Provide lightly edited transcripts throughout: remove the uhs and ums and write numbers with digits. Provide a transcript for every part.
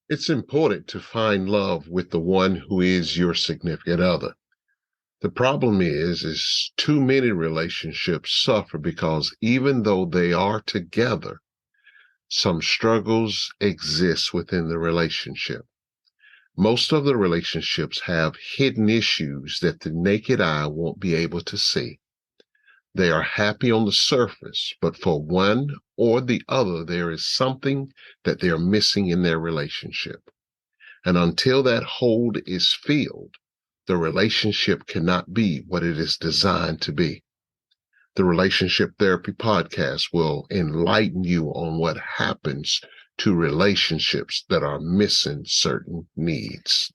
It's important to find love with the one who is your significant other. The problem is too many relationships suffer because even though they are together, some struggles exist within the relationship. Most of the relationships have hidden issues that the naked eye won't be able to see. They are happy on the surface, but for one or the other, there is something that they're missing in their relationship. And until that hole is filled, the relationship cannot be what it is designed to be. The Relationship Therapy Podcast will enlighten you on what happens to relationships that are missing certain needs.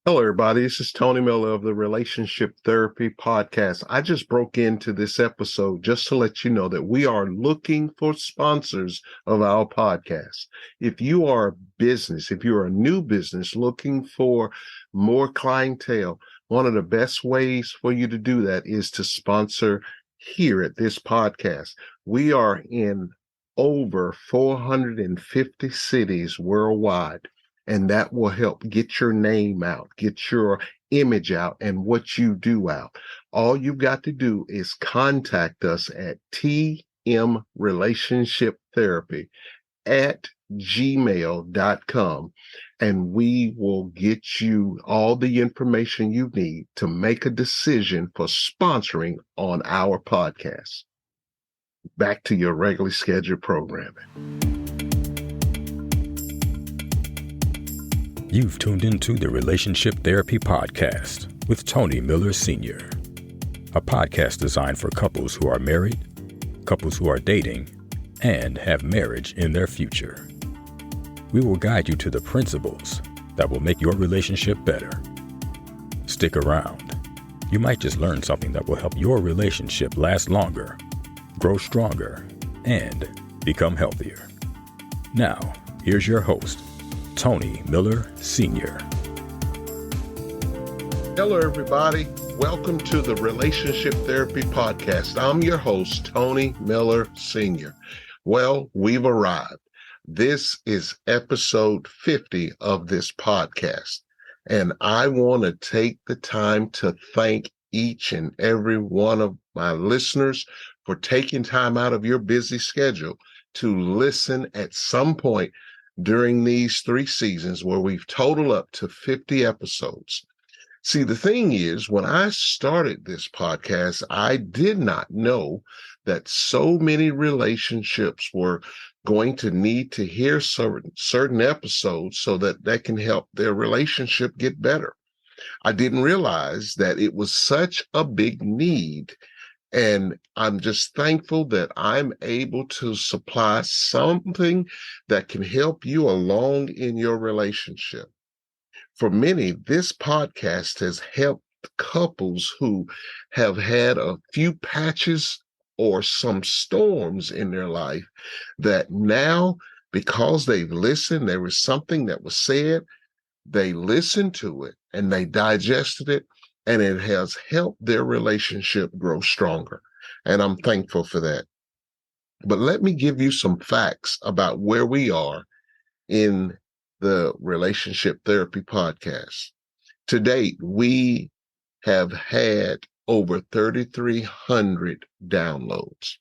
Hello, everybody. This is Tony Miller of the Relationship Therapy Podcast. I just broke into this episode just to let you know that we are looking for sponsors of our podcast. If you are a business, if you're a new business looking for more clientele, one of the best ways for you to do that is to sponsor here at this podcast. We are in over 450 cities worldwide. And that will help get your name out, get your image out, and what you do out. All you've got to do is contact us at tmrelationshiptherapy@gmail.com, and we will get you all the information you need to make a decision for sponsoring on our podcast. Back to your regularly scheduled programming. You've tuned into the Relationship Therapy Podcast with Tony Miller Sr., a podcast designed for couples who are married, couples who are dating, and have marriage in their future. We will guide you to the principles that will make your relationship better. Stick around. You might just learn something that will help your relationship last longer, grow stronger, and become healthier. Now, here's your host, Tony Miller Sr. Hello, everybody. Welcome to the Relationship Therapy Podcast. I'm your host, Tony Miller Sr. Well, we've arrived. This is episode 50 of this podcast, and I want to take the time to thank each and every one of my listeners for taking time out of your busy schedule to listen at some point during these 3 seasons where we've totaled up to 50 episodes. See, the thing is, when I started this podcast, I did not know that so many relationships were going to need to hear certain episodes so that that can help their relationship get better. I didn't realize that it was such a big need. And I'm just thankful that I'm able to supply something that can help you along in your relationship. For many, this podcast has helped couples who have had a few patches or some storms in their life that now, because they've listened, there was something that was said, they listened to it and they digested it, and it has helped their relationship grow stronger. And I'm thankful for that. But let me give you some facts about where we are in the Relationship Therapy Podcast. To date, we have had over 3,300 downloads.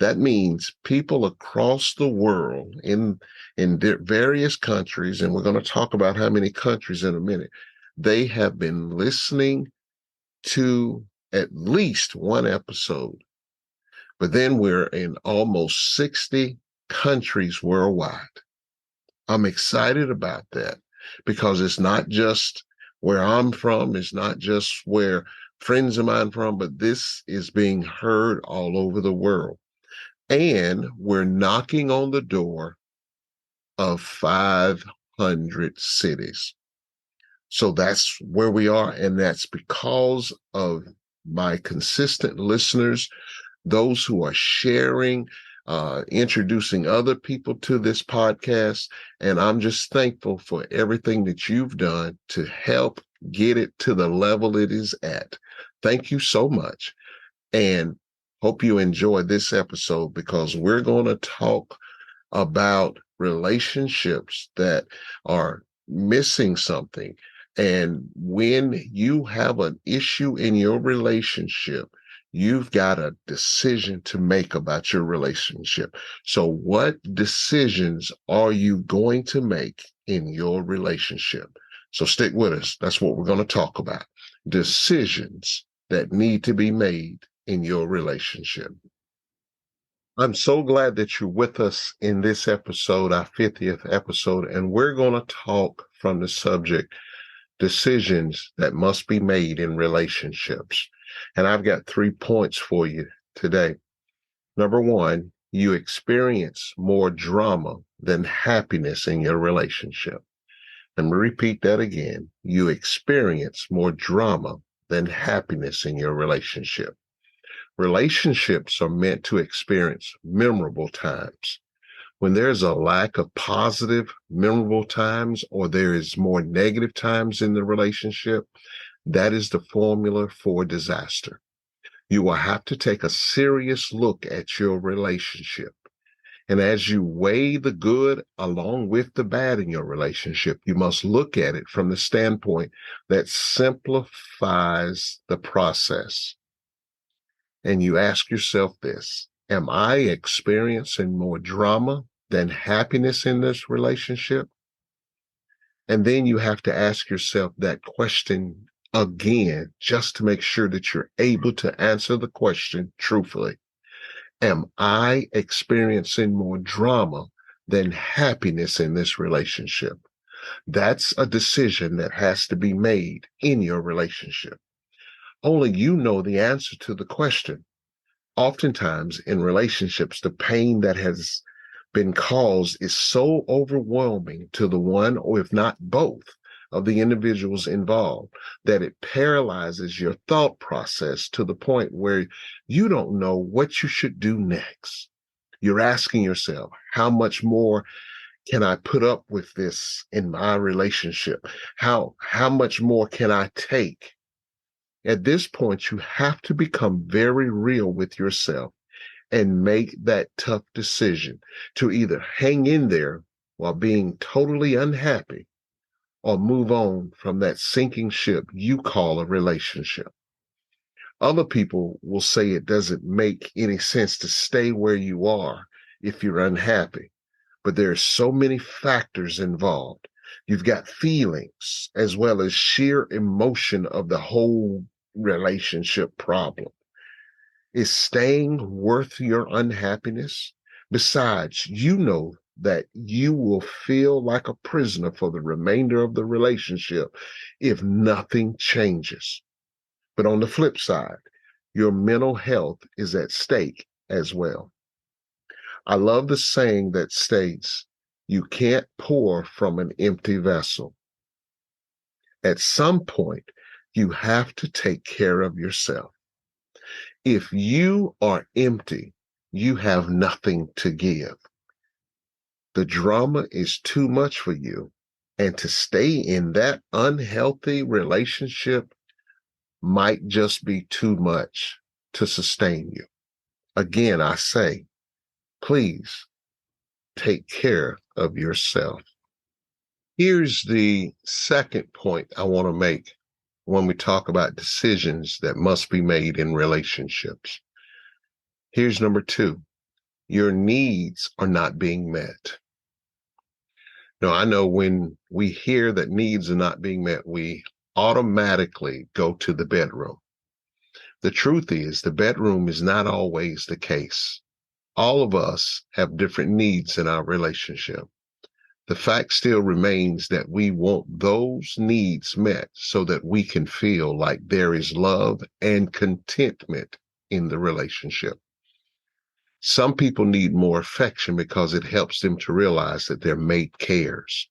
That means people across the world in various countries, and we're going to talk about how many countries in a minute, they have been listening to at least one episode. But then we're in almost 60 countries worldwide. I'm excited about that because it's not just where I'm from, it's not just where friends of mine from, but this is being heard all over the world. And we're knocking on the door of 500 cities. So that's where we are, and that's because of my consistent listeners, those who are sharing, introducing other people to this podcast. And I'm just thankful for everything that you've done to help get it to the level it is at. Thank you so much. And hope you enjoy this episode because we're going to talk about relationships that are missing something. And when you have an issue in your relationship, you've got a decision to make about your relationship. So, what decisions are you going to make in your relationship? So, stick with us. That's what we're going to talk about. Decisions that need to be made in your relationship. I'm so glad that you're with us in this episode, our 50th episode, and we're going to talk from the subject decisions that must be made in relationships. And I've got 3 points for you today. Number one, you experience more drama than happiness in your relationship. Let me repeat that again. You experience more drama than happiness in your relationship. Relationships are meant to experience memorable times. When there's a lack of positive, memorable times, or there is more negative times in the relationship, that is the formula for disaster. You will have to take a serious look at your relationship. And as you weigh the good along with the bad in your relationship, you must look at it from the standpoint that simplifies the process. And you ask yourself this: am I experiencing more drama than happiness in this relationship? And then you have to ask yourself that question again, just to make sure that you're able to answer the question truthfully. Am I experiencing more drama than happiness in this relationship? That's a decision that has to be made in your relationship. Only you know the answer to the question. Oftentimes in relationships, the pain that has been caused is so overwhelming to the one, or if not both, of the individuals involved that it paralyzes your thought process to the point where you don't know what you should do next. You're asking yourself, how much more can I put up with this in my relationship? How much more can I take? At this point, you have to become very real with yourself and make that tough decision to either hang in there while being totally unhappy or move on from that sinking ship you call a relationship. Other people will say it doesn't make any sense to stay where you are if you're unhappy, but there are so many factors involved. You've got feelings as well as sheer emotion of the whole relationship problem. Is staying worth your unhappiness? Besides, you know that you will feel like a prisoner for the remainder of the relationship if nothing changes. But on the flip side, your mental health is at stake as well. I love the saying that states, you can't pour from an empty vessel. At some point, you have to take care of yourself. If you are empty, you have nothing to give. The drama is too much for you. And to stay in that unhealthy relationship might just be too much to sustain you. Again, I say, please take care of yourself. Here's the second point I want to make when we talk about decisions that must be made in relationships. Here's number 2. Your needs are not being met. Now, I know when we hear that needs are not being met, we automatically go to the bedroom. The truth is, the bedroom is not always the case. All of us have different needs in our relationship. The fact still remains that we want those needs met so that we can feel like there is love and contentment in the relationship. Some people need more affection because it helps them to realize that their mate cares,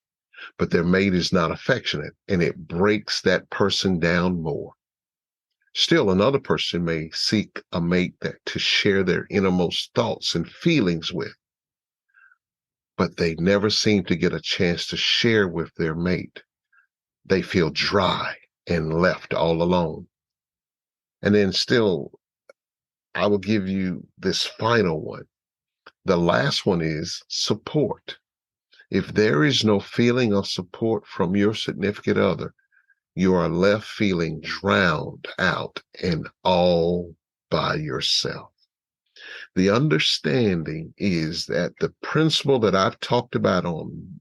but their mate is not affectionate, and it breaks that person down more. Still, another person may seek a mate to share their innermost thoughts and feelings with, but they never seem to get a chance to share with their mate. They feel dry and left all alone. And then still, I will give you this final one. The last one is support. If there is no feeling of support from your significant other, you are left feeling drowned out and all by yourself. The understanding is that the principle that I've talked about on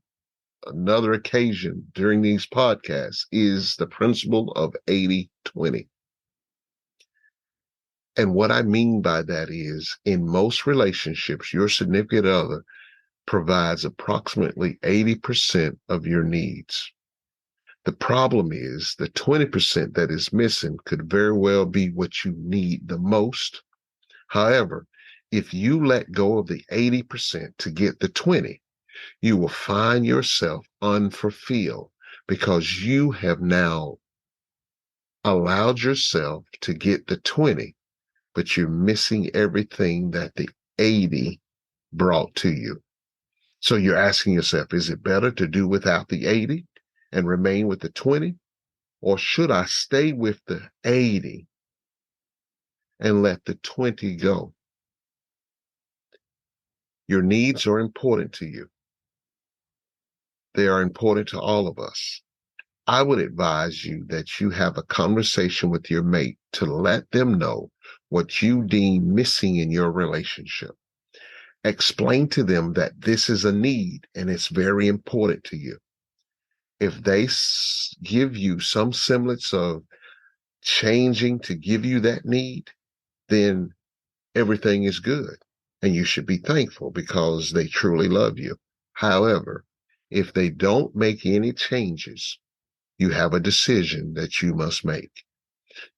another occasion during these podcasts is the principle of 80-20. And what I mean by that is, in most relationships, your significant other provides approximately 80% of your needs. The problem is the 20% that is missing could very well be what you need the most. However, if you let go of the 80% to get the 20, you will find yourself unfulfilled because you have now allowed yourself to get the 20, but you're missing everything that the 80 brought to you. So you're asking yourself, is it better to do without the 80 and remain with the 20? Or should I stay with the 80 and let the 20 go? Your needs are important to you. They are important to all of us. I would advise you that you have a conversation with your mate to let them know what you deem missing in your relationship. Explain to them that this is a need and it's very important to you. If they give you some semblance of changing to give you that need, then everything is good. And you should be thankful because they truly love you. However, if they don't make any changes, you have a decision that you must make.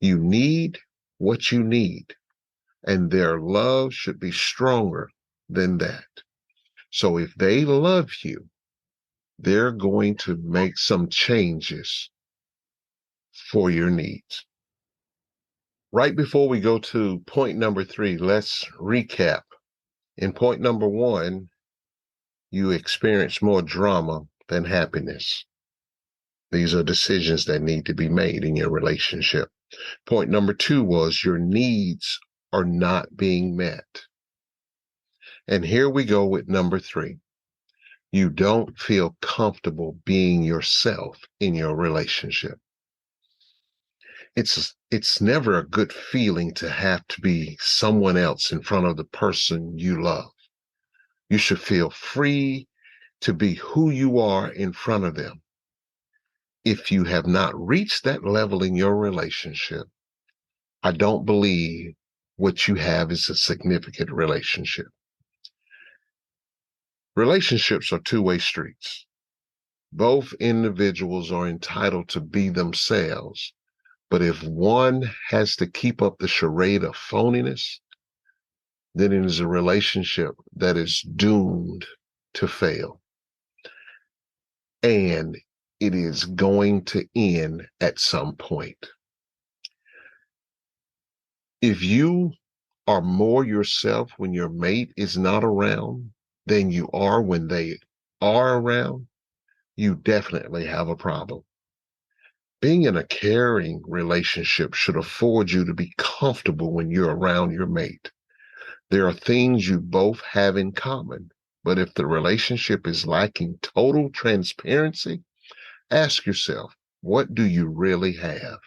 You need what you need, and their love should be stronger than that. So if they love you, they're going to make some changes for your needs. Right before we go to point number 3, let's recap. In point number 1, you experience more drama than happiness. These are decisions that need to be made in your relationship. Point number 2 was your needs are not being met. And here we go with number 3. You don't feel comfortable being yourself in your relationship. It's never a good feeling to have to be someone else in front of the person you love. You should feel free to be who you are in front of them. If you have not reached that level in your relationship, I don't believe what you have is a significant relationship. Relationships are two-way streets. Both individuals are entitled to be themselves, but if one has to keep up the charade of phoniness, then it is a relationship that is doomed to fail. And it is going to end at some point. If you are more yourself when your mate is not around than you are when they are around, you definitely have a problem. Being in a caring relationship should afford you to be comfortable when you're around your mate. There are things you both have in common, but if the relationship is lacking total transparency, ask yourself, what do you really have?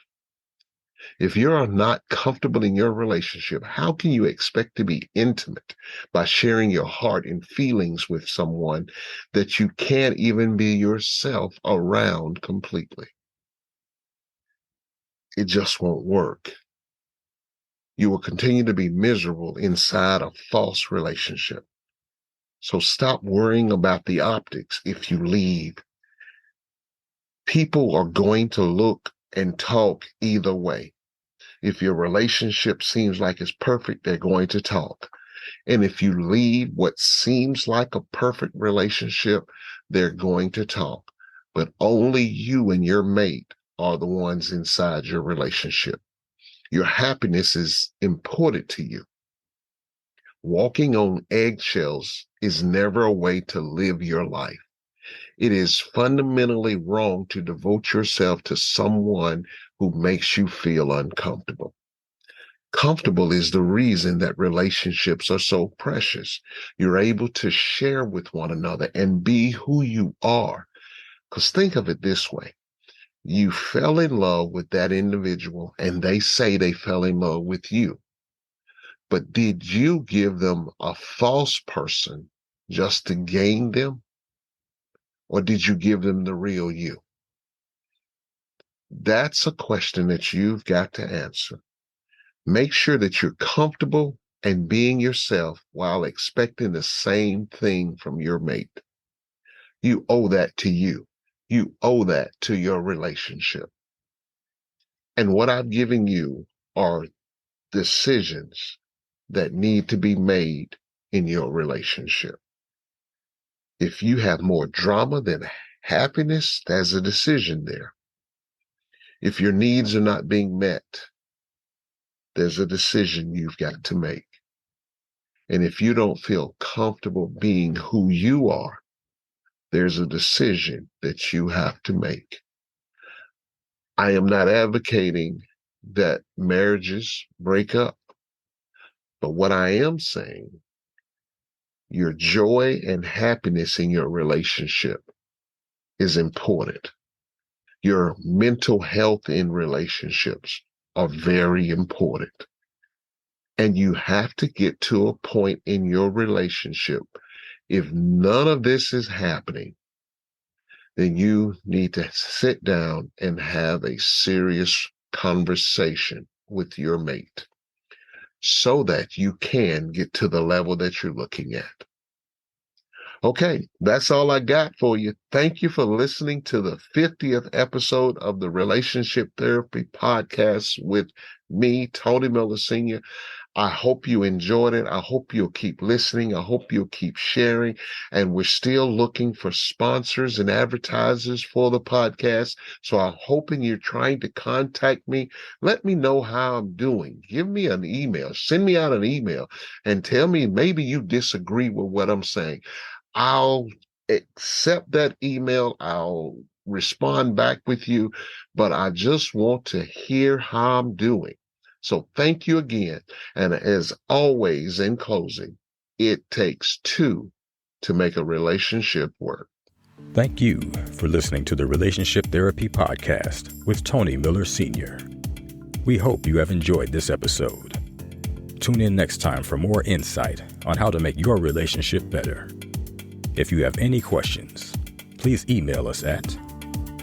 If you're not comfortable in your relationship, how can you expect to be intimate by sharing your heart and feelings with someone that you can't even be yourself around completely? It just won't work. You will continue to be miserable inside a false relationship. So stop worrying about the optics if you leave. People are going to look and talk either way. If your relationship seems like it's perfect, they're going to talk. And if you leave what seems like a perfect relationship, they're going to talk. But only you and your mate are the ones inside your relationship. Your happiness is important to you. Walking on eggshells is never a way to live your life. It is fundamentally wrong to devote yourself to someone who makes you feel uncomfortable. Comfortable is the reason that relationships are so precious. You're able to share with one another and be who you are. Because think of it this way. You fell in love with that individual and they say they fell in love with you. But did you give them a false person just to gain them? Or did you give them the real you? That's a question that you've got to answer. Make sure that you're comfortable and being yourself while expecting the same thing from your mate. You owe that to you. You owe that to your relationship. And what I've given you are decisions that need to be made in your relationship. If you have more drama than happiness, there's a decision there. If your needs are not being met, there's a decision you've got to make. And if you don't feel comfortable being who you are, there's a decision that you have to make. I am not advocating that marriages break up, but what I am saying, your joy and happiness in your relationship is important. Your mental health in relationships are very important. And you have to get to a point in your relationship. If none of this is happening, then you need to sit down and have a serious conversation with your mate so that you can get to the level that you're looking at. Okay, that's all I got for you. Thank you for listening to the 50th episode of the Relationship Therapy Podcast with me, Tony Miller Sr. I hope you enjoyed it. I hope you'll keep listening. I hope you'll keep sharing. And we're still looking for sponsors and advertisers for the podcast. So I'm hoping you're trying to contact me. Let me know how I'm doing. Give me an email. Send me out an email and tell me maybe you disagree with what I'm saying. I'll accept that email. I'll respond back with you, but I just want to hear how I'm doing. So thank you again. And as always, in closing, it takes two to make a relationship work. Thank you for listening to the Relationship Therapy Podcast with Tony Miller Sr. We hope you have enjoyed this episode. Tune in next time for more insight on how to make your relationship better. If you have any questions, please email us at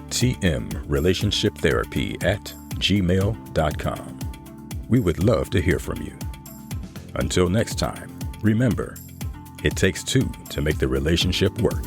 tmrelationshiptherapy@gmail.com. We would love to hear from you. Until next time, remember, it takes two to make the relationship work.